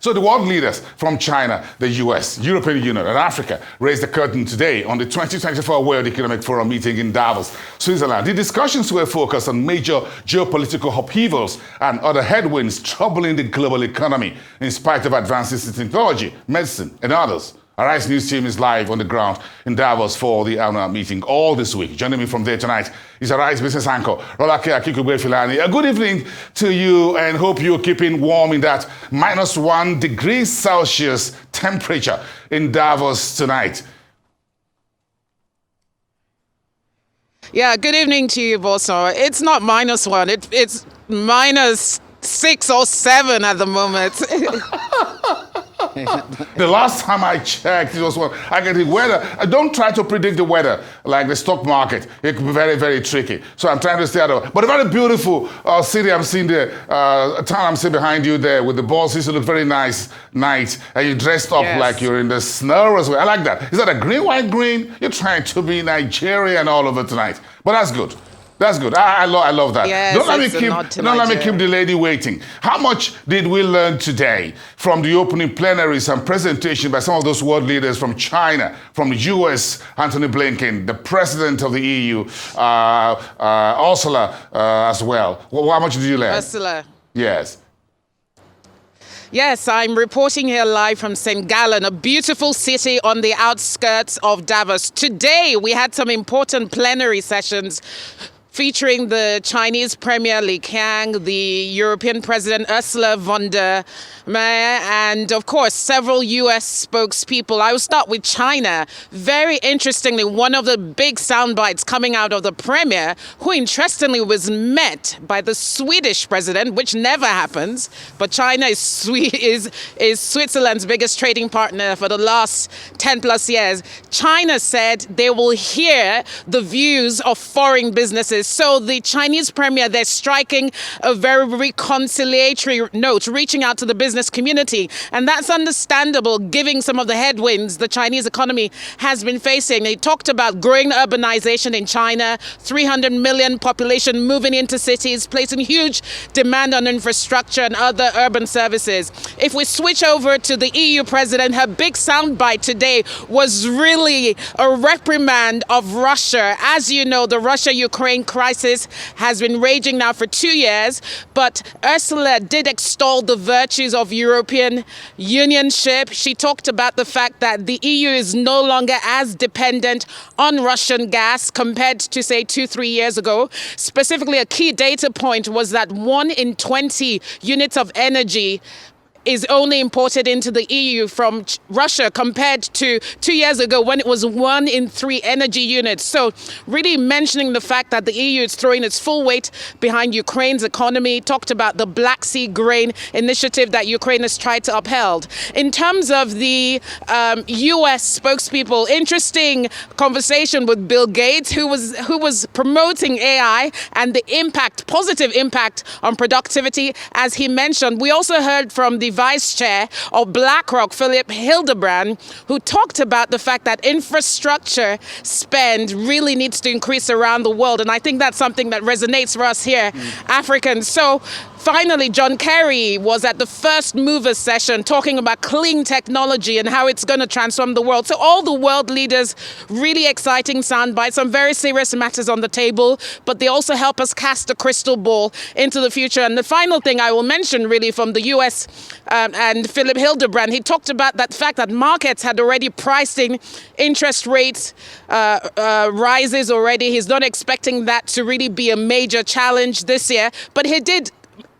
So the world leaders from China, the US, European Union, and Africa raised the curtain today on the 2024 World Economic Forum meeting in Davos, Switzerland. The discussions were focused on major geopolitical upheavals and other headwinds troubling the global economy, in spite of advances in technology, medicine, and others. Our Rise News team is live on the ground in Davos for the annual meeting all this week. Joining me from there tonight is our Rise business anchor, Rolake Akikugbe-Filani. A good evening to you, and hope you're keeping warm in that -1 degree Celsius temperature in Davos tonight. Yeah, good evening to you, Boso. It's not -1, it's -6 or 7 at the moment. The last time I checked, it was one. I get the weather. I don't try to predict the weather like the stock market. It can be very, very tricky. So I'm trying to stay out of it. But a very beautiful city I'm seeing there, town I'm seeing behind you there with the balls. It look very nice night. And you're dressed up like you're in the snow as well. I like that. Is that a green, white, green? You're trying to be Nigerian all over tonight. But that's good. That's good. I love that. Yes, don't let me keep the lady waiting. How much did we learn today from the opening plenaries and presentation by some of those world leaders from China, from the US, Anthony Blinken, the president of the EU, Ursula as well? How much did you learn? Ursula. Yes. Yes, I'm reporting here live from St. Gallen, a beautiful city on the outskirts of Davos. Today, we had some important plenary sessions featuring the Chinese Premier Li Qiang, the European President Ursula von der Leyen, and of course, several US spokespeople. I will start with China. Very interestingly, one of the big sound bites coming out of the Premier, who interestingly was met by the Swedish president, which never happens, but China is Switzerland's biggest trading partner for the last 10 plus years. China said they will hear the views of foreign businesses. So the Chinese premier, they're striking a very reconciliatory note, reaching out to the business community. And that's understandable, given some of the headwinds the Chinese economy has been facing. They talked about growing urbanization in China, 300 million population moving into cities, placing huge demand on infrastructure and other urban services. If we switch over to the EU president, her big soundbite today was really a reprimand of Russia. As you know, the Russia-Ukraine crisis has been raging now for 2 years, but Ursula did extol the virtues of European unionship. She talked about the fact that the EU is no longer as dependent on Russian gas compared to, say, 2-3 years ago. Specifically, a key data point was that 1 in 20 units of energy is only imported into the EU from Russia compared to 2 years ago when it was 1 in 3 energy units. So really mentioning the fact that the EU is throwing its full weight behind Ukraine's economy, talked about the Black Sea grain initiative that Ukraine has tried to uphold. In terms of the US spokespeople, interesting conversation with Bill Gates, who was promoting AI and the impact, positive impact on productivity, as he mentioned. We also heard from the Vice Chair of BlackRock, Philip Hildebrand, who talked about the fact that infrastructure spend really needs to increase around the world. And I think that's something that resonates for us here, Africans. So finally, John Kerry was at the first movers session talking about clean technology and how it's going to transform the world. So all the world leaders, really exciting soundbites, some very serious matters on the table, but they also help us cast a crystal ball into the future. And the final thing I will mention really from the US and Philip Hildebrand, he talked about that fact that markets had already priced in interest rates rises already. He's not expecting that to really be a major challenge this year, but he did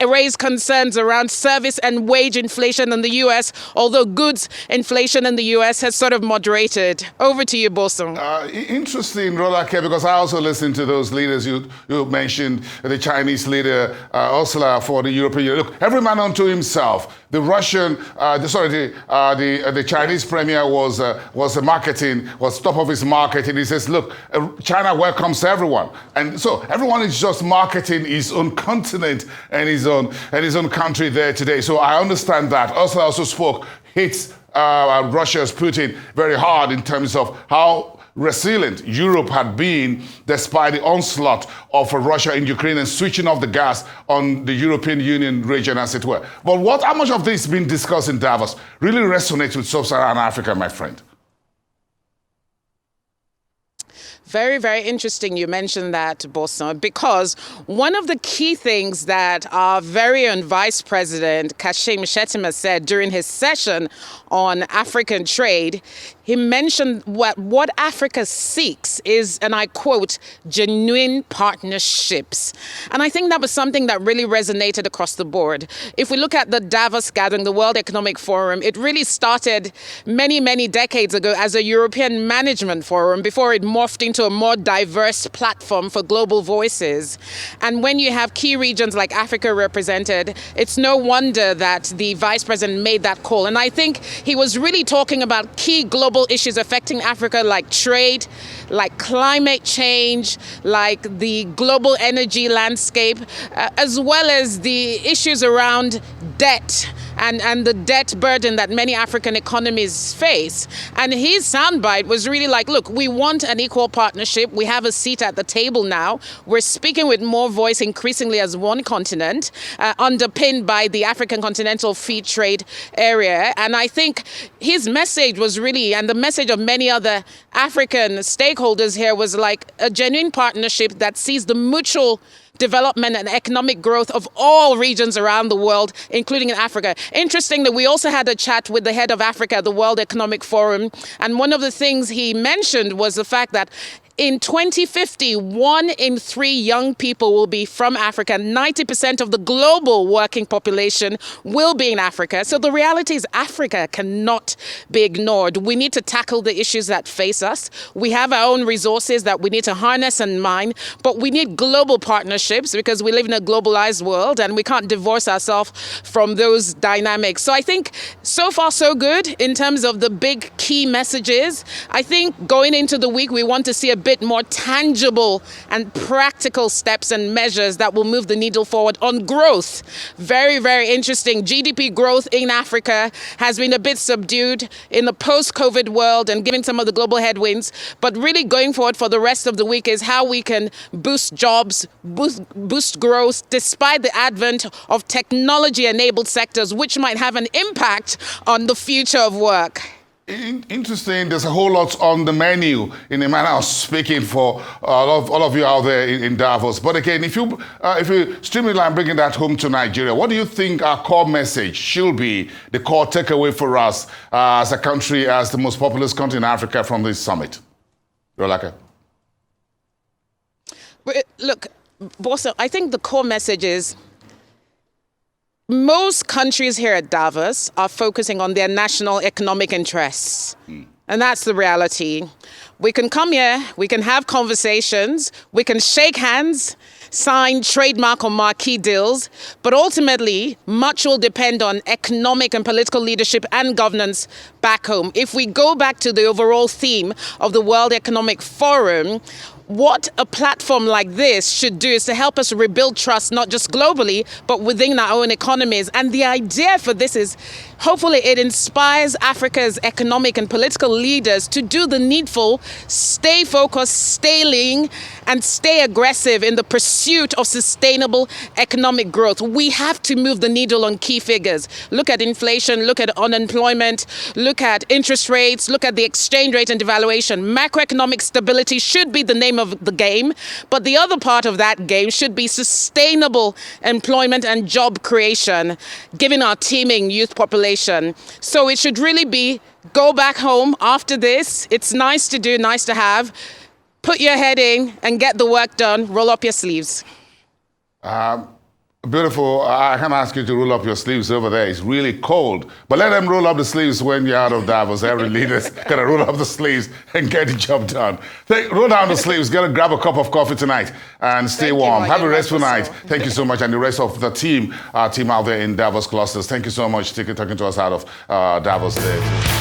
raise concerns around service and wage inflation in the US, although goods inflation in the US has sort of moderated. Over to you, Bosom. Interesting, Rolake, because I also listened to those leaders you mentioned, the Chinese leader, Ursula, for the European Union. Look, every man unto himself. The Russian, the Chinese premier was top of his marketing. He says, look, China welcomes everyone. And so everyone is just marketing his own continent and his own country there today. So I understand that. Also spoke, hits Russia's Putin very hard in terms of how resilient Europe had been despite the onslaught of Russia in Ukraine and switching off the gas on the European Union region, as it were. But how much of this been discussed in Davos really resonates with sub-Saharan Africa, my friend? Very, very interesting you mentioned that, Bosa, because one of the key things that our very own Vice President Kashim Shettima said during his session on African trade, he mentioned what Africa seeks is, and I quote, genuine partnerships. And I think that was something that really resonated across the board. If we look at the Davos gathering, the World Economic Forum, it really started many, many decades ago as a European management forum before it morphed into a more diverse platform for global voices. And when you have key regions like Africa represented, it's no wonder that the Vice President made that call. And I think he was really talking about key global issues affecting Africa, like trade, like climate change, like the global energy landscape, as well as the issues around debt and the debt burden that many African economies face. And his soundbite was really like, look, we want an equal partnership. We have a seat at the table now. We're speaking with more voice increasingly as one continent, underpinned by the African Continental Free Trade Area. And I think his message was really, and the message of many other African stakeholders here, was like a genuine partnership that sees the mutual development and economic growth of all regions around the world, including in Africa. Interesting that we also had a chat with the head of Africa at the World Economic Forum, and one of the things he mentioned was the fact that in 2050, 1 in 3 young people will be from Africa. 90% of the global working population will be in Africa. So the reality is Africa cannot be ignored. We need to tackle the issues that face us. We have our own resources that we need to harness and mine, but we need global partnerships because we live in a globalized world and we can't divorce ourselves from those dynamics. So I think so far so good in terms of the big key messages. I think going into the week, we want to see a bit more tangible and practical steps and measures that will move the needle forward on growth. Very, very interesting. GDP growth in Africa has been a bit subdued in the post-COVID world and given some of the global headwinds. But really going forward for the rest of the week is how we can boost jobs, boost growth, despite the advent of technology-enabled sectors, which might have an impact on the future of work. Interesting. There's a whole lot on the menu, in a manner of speaking, for all of you out there in Davos. But again, if you streamline bringing that home to Nigeria, what do you think our core message should be, the core takeaway for us as a country, as the most populous country in Africa from this summit? Rolaka. Look, Bosa, I think the core message is most countries here at Davos are focusing on their national economic interests. And that's the reality. We can come here, we can have conversations, we can shake hands, sign trademark or marquee deals, but ultimately, much will depend on economic and political leadership and governance back home. If we go back to the overall theme of the World Economic Forum, what a platform like this should do is to help us rebuild trust, not just globally, but within our own economies. And the idea for this is, hopefully it inspires Africa's economic and political leaders to do the needful, stay focused, stay lean, and stay aggressive in the pursuit of sustainable economic growth. We have to move the needle on key figures. Look at inflation, look at unemployment, look at interest rates, look at the exchange rate and devaluation. Macroeconomic stability should be the name of the game, but the other part of that game should be sustainable employment and job creation, given our teeming youth population. So it should really be go back home after this. It's nice to do, nice to have. Put your head in and get the work done. Roll up your sleeves. Beautiful. I can ask you to roll up your sleeves over there. It's really cold. But let them roll up the sleeves when you're out of Davos. Every leader's got to roll up the sleeves and get the job done. Roll down the sleeves. Got to grab a cup of coffee tonight and stay warm. Have a restful night. Thank you so much. And the rest of the team, our team out there in Davos clusters. Thank you so much for talking to us out of Davos today.